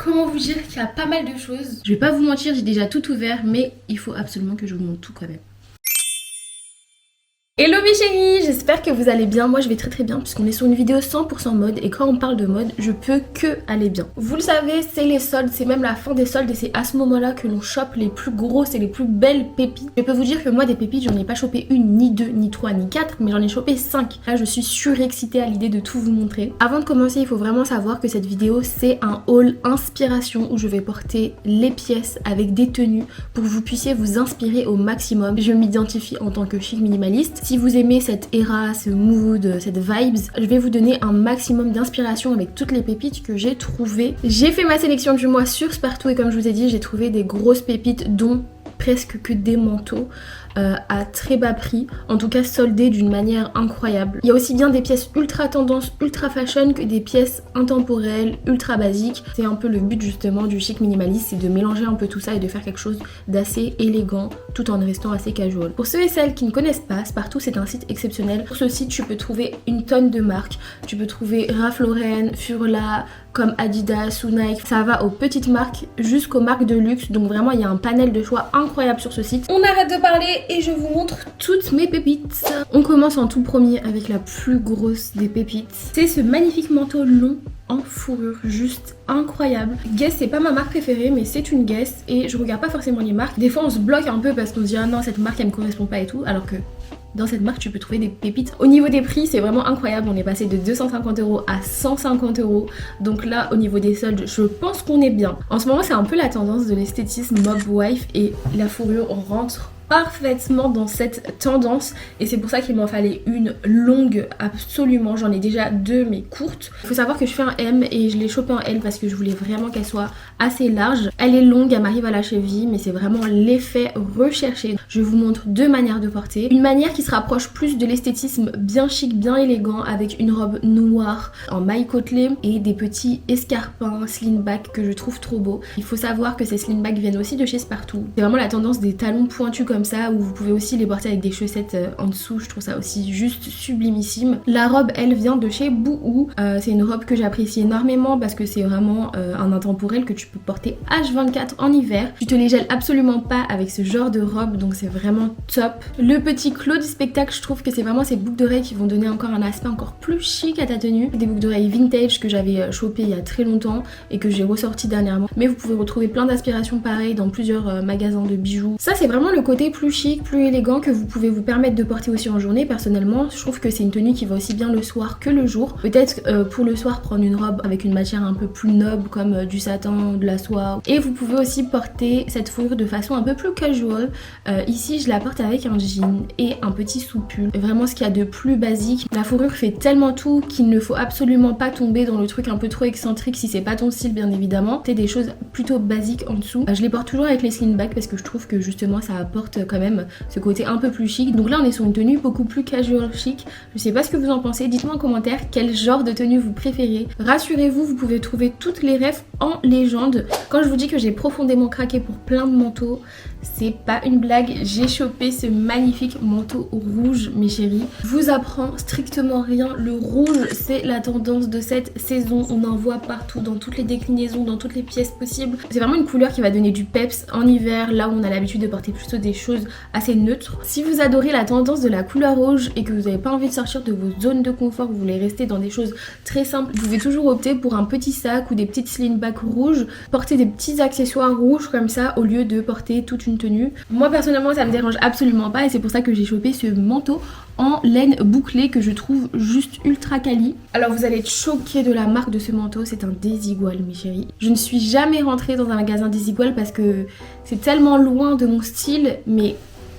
comment vous dire qu'il y a pas mal de choses. Je vais pas vous mentir, j'ai déjà tout ouvert, mais il faut absolument que je vous montre tout quand même. Hello mes chéris, j'espère que vous allez bien. Moi je vais très très bien puisqu'on est sur une vidéo 100% mode et quand on parle de mode, je peux que aller bien. Vous le savez, c'est les soldes, c'est même la fin des soldes et c'est à ce moment-là que l'on chope les plus grosses et les plus belles pépites. Je peux vous dire que moi des pépites, j'en ai pas chopé une, ni deux, ni trois, ni quatre, mais j'en ai chopé 5. Là je suis surexcitée à l'idée de tout vous montrer. Avant de commencer, il faut vraiment savoir que cette vidéo c'est un haul inspiration où je vais porter les pièces avec des tenues pour que vous puissiez vous inspirer au maximum. Je m'identifie en tant que chic minimaliste. Si vous aimez cette era, ce mood, cette vibes, je vais vous donner un maximum d'inspiration avec toutes les pépites que j'ai trouvées. J'ai fait ma sélection du mois sur Spartoo et comme je vous ai dit, j'ai trouvé des grosses pépites dont presque que des manteaux à très bas prix, en tout cas soldés d'une manière incroyable. Il y a aussi bien des pièces ultra tendance, ultra fashion que des pièces intemporelles, ultra basiques. C'est un peu le but justement du chic minimaliste, c'est de mélanger un peu tout ça et de faire quelque chose d'assez élégant tout en restant assez casual. Pour ceux et celles qui ne connaissent pas, Spartoo c'est un site exceptionnel. Sur ce site tu peux trouver une tonne de marques, tu peux trouver Ralph Lauren, Furla, comme Adidas ou Nike, ça va aux petites marques jusqu'aux marques de luxe, donc vraiment il y a un panel de choix incroyable sur ce site. On arrête de parler et je vous montre toutes mes pépites. On commence en tout premier avec la plus grosse des pépites. C'est ce magnifique manteau long en fourrure, juste incroyable. Guess c'est pas ma marque préférée mais c'est une Guess et je regarde pas forcément les marques. Des fois on se bloque un peu parce qu'on se dit ah non cette marque elle me correspond pas et tout, alors que dans cette marque tu peux trouver des pépites. Au niveau des prix c'est vraiment incroyable, on est passé de 250 € à 150 €. Donc là au niveau des soldes je pense qu'on est bien. En ce moment c'est un peu la tendance de l'esthétisme mob wife et la fourrure rentre parfaitement dans cette tendance et c'est pour ça qu'il m'en fallait une longue absolument. J'en ai déjà deux mais courtes. Il faut savoir que je fais un M et je l'ai chopé en L parce que je voulais vraiment qu'elle soit assez large. Elle est longue, elle m'arrive à la cheville mais c'est vraiment l'effet recherché. Je vous montre deux manières de porter. Une manière qui se rapproche plus de l'esthétisme bien chic, bien élégant avec une robe noire en maille côtelée et des petits escarpins slingback que je trouve trop beaux. Il faut savoir que ces slingbacks viennent aussi de chez Spartoo. C'est vraiment la tendance des talons pointus comme ça où vous pouvez aussi les porter avec des chaussettes en dessous. Je trouve ça aussi juste sublimissime. La robe elle vient de chez Boohoo. C'est une robe que j'apprécie énormément parce que c'est vraiment un intemporel que tu peux porter H24 en hiver. Tu te les gèles absolument pas avec ce genre de robe donc c'est vraiment top. Le petit clou du spectacle, je trouve que c'est vraiment ces boucles d'oreilles qui vont donner encore un aspect encore plus chic à ta tenue. Des boucles d'oreilles vintage que j'avais chopées il y a très longtemps et que j'ai ressorti dernièrement. Mais vous pouvez retrouver plein d'inspirations pareilles dans plusieurs magasins de bijoux. Ça c'est vraiment le côté plus chic, plus élégant que vous pouvez vous permettre de porter aussi en journée. Personnellement je trouve que c'est une tenue qui va aussi bien le soir que le jour. Peut-être pour le soir prendre une robe avec une matière un peu plus noble comme du satin, de la soie. Et vous pouvez aussi porter cette fourrure de façon un peu plus casual. Ici je la porte avec un jean et un petit sous-pull. Vraiment ce qu'il y a de plus basique. La fourrure fait tellement tout qu'il ne faut absolument pas tomber dans le truc un peu trop excentrique si c'est pas ton style bien évidemment. C'est des choses plutôt basiques en dessous. Je les porte toujours avec les slingbacks parce que je trouve que justement ça apporte quand même ce côté un peu plus chic. Donc là on est sur une tenue beaucoup plus casual chic. Je sais pas ce que vous en pensez, dites-moi en commentaire quel genre de tenue vous préférez. Rassurez-vous, vous pouvez trouver toutes les refs en légende. Quand je vous dis que j'ai profondément craqué pour plein de manteaux, c'est pas une blague, j'ai chopé ce magnifique manteau rouge mes chéris. Je vous apprends strictement rien, le rouge c'est la tendance de cette saison, on en voit partout dans toutes les déclinaisons, dans toutes les pièces possibles. C'est vraiment une couleur qui va donner du peps en hiver, là où on a l'habitude de porter plutôt des choses assez neutres. Si vous adorez la tendance de la couleur rouge et que vous n'avez pas envie de sortir de vos zones de confort, vous voulez rester dans des choses très simples, vous pouvez toujours opter pour un petit sac ou des petites slingbacks rouges, porter des petits accessoires rouges comme ça au lieu de porter toute une tenue. Moi personnellement ça me dérange absolument pas et c'est pour ça que j'ai chopé ce manteau en laine bouclée que je trouve juste ultra quali. Alors vous allez être choqués de la marque de ce manteau, c'est un Desigual mes chéris. Je ne suis jamais rentrée dans un magasin Desigual parce que c'est tellement loin de mon style, mais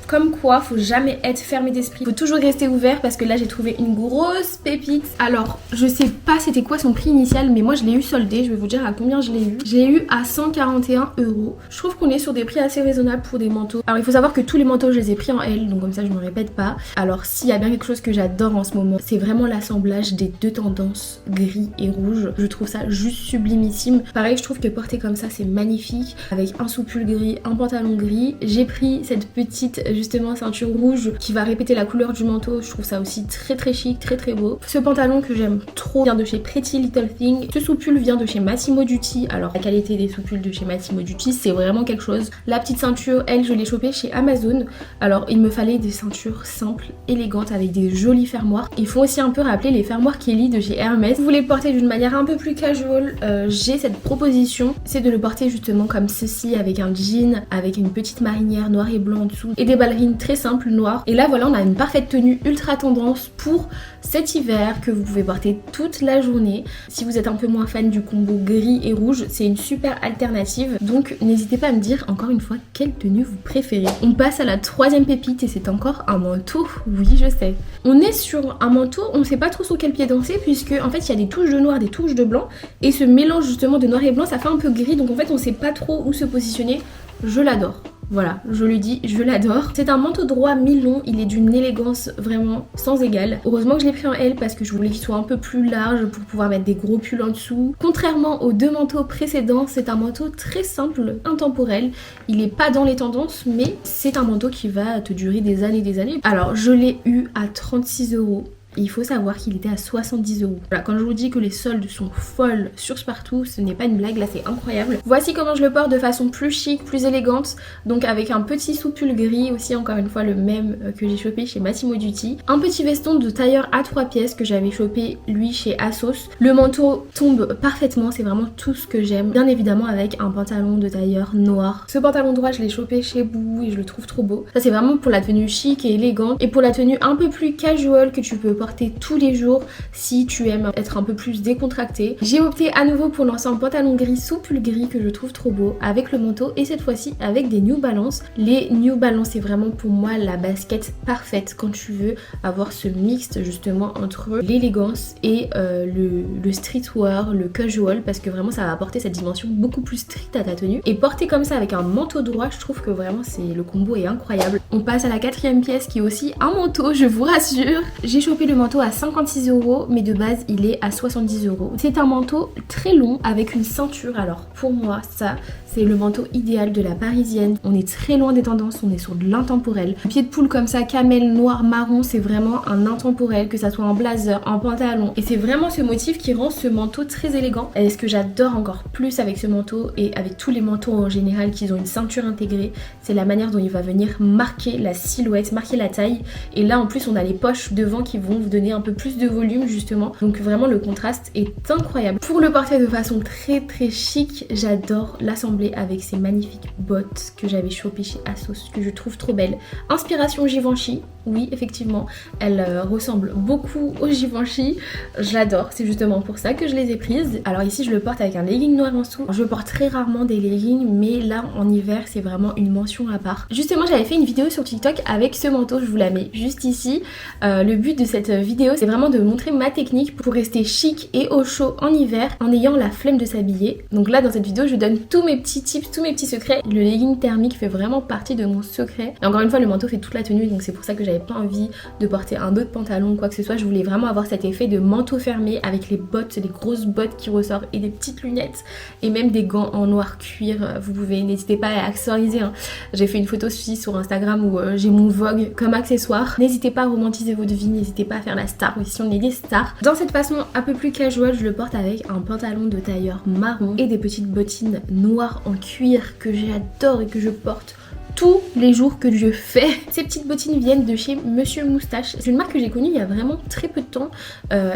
comme quoi, faut jamais être fermé d'esprit. Faut toujours rester ouvert parce que là j'ai trouvé une grosse pépite. Alors, je sais pas c'était quoi son prix initial, mais moi je l'ai eu soldé. Je vais vous dire à combien je l'ai eu. Je l'ai eu à 141 €. Je trouve qu'on est sur des prix assez raisonnables pour des manteaux. Alors il faut savoir que tous les manteaux je les ai pris en L, donc comme ça je me répète pas. Alors s'il y a bien quelque chose que j'adore en ce moment, c'est vraiment l'assemblage des deux tendances gris et rouge. Je trouve ça juste sublimissime. Pareil, je trouve que porter comme ça c'est magnifique. Avec un sous-pull gris, un pantalon gris. J'ai pris cette petite justement ceinture rouge qui va répéter la couleur du manteau. Je trouve ça aussi très très chic, très très beau. Ce pantalon que j'aime trop vient de chez Pretty Little Thing. Ce soupule vient de chez Massimo Dutti. Alors la qualité des soupules de chez Massimo Dutti, c'est vraiment quelque chose. La petite ceinture, elle, je l'ai chopée chez Amazon. Alors il me fallait des ceintures simples, élégantes, avec des jolis fermoirs. Ils font aussi un peu rappeler les fermoirs Kelly de chez Hermès. Si vous voulez le porter d'une manière un peu plus casual, j'ai cette proposition. C'est de le porter justement comme ceci, avec un jean, avec une petite marinière noire et blanc en dessous et des ballerines très simples noires. Et là voilà, on a une parfaite tenue ultra tendance pour cet hiver que vous pouvez porter toute la journée. Si vous êtes un peu moins fan du combo gris et rouge, c'est une super alternative. Donc n'hésitez pas à me dire encore une fois quelle tenue vous préférez. On passe à la troisième pépite et c'est encore un manteau. Oui, je sais. On est sur un manteau, on ne sait pas trop sur quel pied danser puisque en fait il y a des touches de noir, des touches de blanc et ce mélange justement de noir et blanc ça fait un peu gris, donc en fait on sait pas trop où se positionner. Je l'adore. Voilà, je le dis, je l'adore. C'est un manteau droit mi-long, il est d'une élégance vraiment sans égale. Heureusement que je l'ai pris en L parce que je voulais qu'il soit un peu plus large pour pouvoir mettre des gros pulls en dessous. Contrairement aux deux manteaux précédents, c'est un manteau très simple, intemporel. Il est pas dans les tendances, mais c'est un manteau qui va te durer des années et des années. Alors, je l'ai eu à 36 €. Et il faut savoir qu'il était à 70 €. Voilà, quand je vous dis que les soldes sont folles sur Spartoo, ce n'est pas une blague, là c'est incroyable. Voici comment je le porte de façon plus chic, plus élégante. Donc avec un petit soupule gris, aussi encore une fois le même que j'ai chopé chez Massimo Dutti. Un petit veston de tailleur à 3 pièces que j'avais chopé lui chez Assos. Le manteau tombe parfaitement, c'est vraiment tout ce que j'aime. Bien évidemment avec un pantalon de tailleur noir. Ce pantalon droit je l'ai chopé chez Boo et je le trouve trop beau. Ça c'est vraiment pour la tenue chic et élégante. Et pour la tenue un peu plus casual que tu peux porter tous les jours si tu aimes être un peu plus décontracté. J'ai opté à nouveau pour lancer un pantalon gris soupule gris que je trouve trop beau avec le manteau et cette fois-ci avec des New Balance. Les New Balance c'est vraiment pour moi la basket parfaite quand tu veux avoir ce mixte justement entre l'élégance et le streetwear, le casual parce que vraiment ça va apporter cette dimension beaucoup plus stricte à ta tenue et porter comme ça avec un manteau droit je trouve que vraiment le combo est incroyable. On passe à la quatrième pièce qui est aussi un manteau, je vous rassure. J'ai chopé le manteau à 56 € mais de base il est à 70 €. C'est un manteau très long avec une ceinture. Alors pour moi ça c'est le manteau idéal de la parisienne. On est très loin des tendances, on est sur de l'intemporel. Pied de poule comme ça, camel noir marron, c'est vraiment un intemporel, que ça soit en blazer, en pantalon. Et c'est vraiment ce motif qui rend ce manteau très élégant. Et ce que j'adore encore plus avec ce manteau et avec tous les manteaux en général qui ont une ceinture intégrée, c'est la manière dont il va venir marquer la silhouette, marquer la taille. Et là en plus on a les poches devant qui vont vous donner un peu plus de volume justement. Donc vraiment le contraste est incroyable. Pour le porter de façon très très chic, j'adore l'assembler avec ces magnifiques bottes que j'avais chopées chez Assos, que je trouve trop belles. Inspiration Givenchy, oui effectivement, elles ressemblent beaucoup aux Givenchy. Je l'adore, c'est justement pour ça que je les ai prises. Alors ici je le porte avec un legging noir en dessous. Je porte très rarement des leggings, mais là en hiver c'est vraiment une mention à part. Justement j'avais fait une vidéo sur TikTok avec ce manteau, je vous la mets juste ici. Le but de cette vidéo c'est vraiment de montrer ma technique pour rester chic et au chaud en hiver en ayant la flemme de s'habiller. Donc là dans cette vidéo je donne tous mes petits tips, tous mes petits secrets. Le legging thermique fait vraiment partie de mon secret. Et encore une fois le manteau fait toute la tenue, donc c'est pour ça que j'avais pas envie de porter un autre pantalon ou quoi que ce soit. Je voulais vraiment avoir cet effet de manteau fermé avec les bottes, les grosses bottes qui ressortent et des petites lunettes et même des gants en noir cuir. Vous pouvez, n'hésitez pas à accessoriser hein. J'ai fait une photo aussi sur Instagram où j'ai mon Vogue comme accessoire. N'hésitez pas à romantiser votre vie, n'hésitez pas à faire la star aussi, on est des stars. Dans cette façon un peu plus casual, je le porte avec un pantalon de tailleur marron et des petites bottines noires en cuir que j'adore et que je porte tous les jours que je fais. Ces petites bottines viennent de chez Monsieur Moustache. C'est une marque que j'ai connue il y a vraiment très peu de temps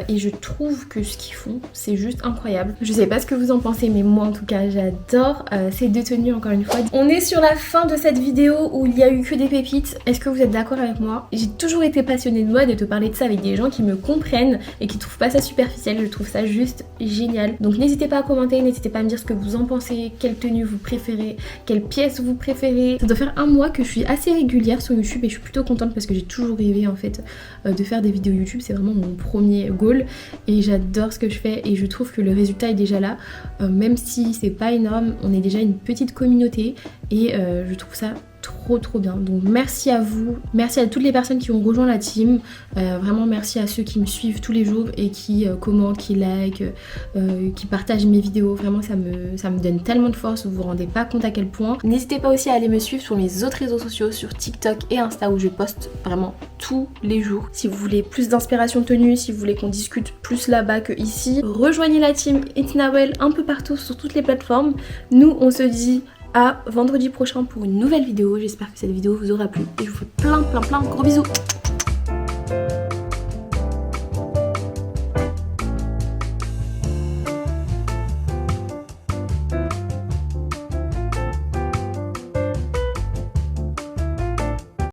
et je trouve que ce qu'ils font c'est juste incroyable. Je sais pas ce que vous en pensez mais moi en tout cas j'adore ces deux tenues encore une fois. On est sur la fin de cette vidéo où il y a eu que des pépites. Est-ce que vous êtes d'accord avec moi? J'ai toujours été passionnée de mode et de parler de ça avec des gens qui me comprennent et qui trouvent pas ça superficiel. Je trouve ça juste génial. Donc n'hésitez pas à commenter, n'hésitez pas à me dire ce que vous en pensez, quelle tenue vous préférez, quelle pièce vous préférez. Ça doit faire un mois que je suis assez régulière sur YouTube et je suis plutôt contente parce que j'ai toujours rêvé en fait de faire des vidéos YouTube. C'est vraiment mon premier goal et j'adore ce que je fais et je trouve que le résultat est déjà là. Même si c'est pas énorme, on est déjà une petite communauté et je trouve ça trop bien. Donc merci à vous, merci à toutes les personnes qui ont rejoint la team, vraiment merci à ceux qui me suivent tous les jours et qui commentent, qui like, qui partagent mes vidéos. Vraiment ça me donne tellement de force, vous vous rendez pas compte à quel point. N'hésitez pas aussi à aller me suivre sur mes autres réseaux sociaux, sur TikTok et Insta où je poste vraiment tous les jours. Si vous voulez plus d'inspiration de tenue, si vous voulez qu'on discute plus là-bas que ici, rejoignez la team It's Nawel un peu partout sur toutes les plateformes. Nous on se dit à vendredi prochain pour une nouvelle vidéo. J'espère que cette vidéo vous aura plu et je vous fais plein de gros bisous.